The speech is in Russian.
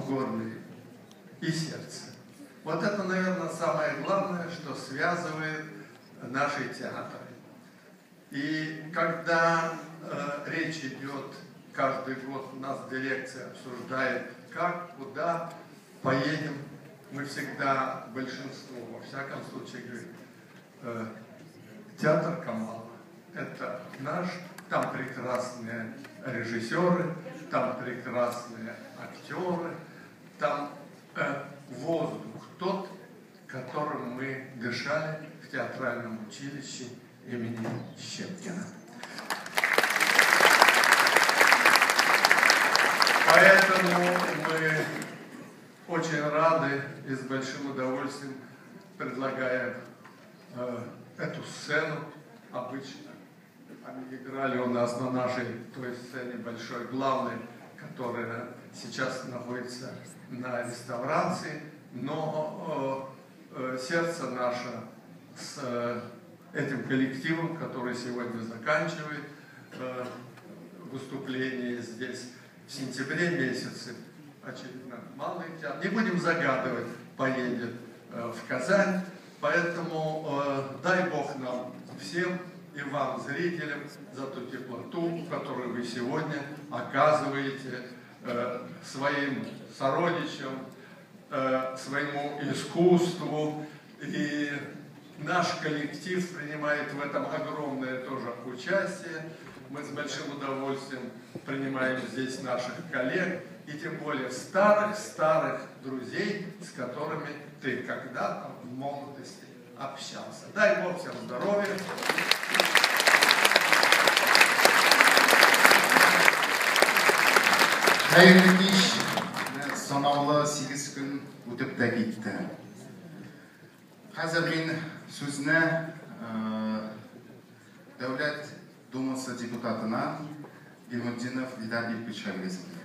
горле и сердце. Вот это, наверное, самое главное, что связывает наши театры. И когда речь идет, каждый год у нас дирекция обсуждает, как, куда поедем, мы всегда, большинство, во всяком случае, говорим, театр Камала – это наш, там прекрасные режиссеры, там прекрасные актеры, там воздух тот, которым мы дышали в театральном училище имени Щепкина. Поэтому мы очень рады и с большим удовольствием предлагаем эту сцену. Обычно они играли у нас на нашей той сцене большой, главной, которая сейчас находится на реставрации, но сердце наше с этим коллективом, который сегодня заканчивает выступление здесь в сентябре месяце, очередно Малый театр, не будем загадывать, поедет в Казань, поэтому дай Бог нам всем и вам, зрителям, за ту теплоту, которую вы сегодня оказываете своим сородичам, своему искусству. И наш коллектив принимает в этом огромное тоже участие. Мы с большим удовольствием принимаем здесь наших коллег, и тем более старых друзей, с которыми ты когда-то в молодости общался. Дай Бог всем здоровья. Hayırlı iş sanavlı 8 gün ötüp de gitti. Hazır ben sözüne Devlet Duması deputatına Gilmudinov Lider İlpiç Halvesi'ne.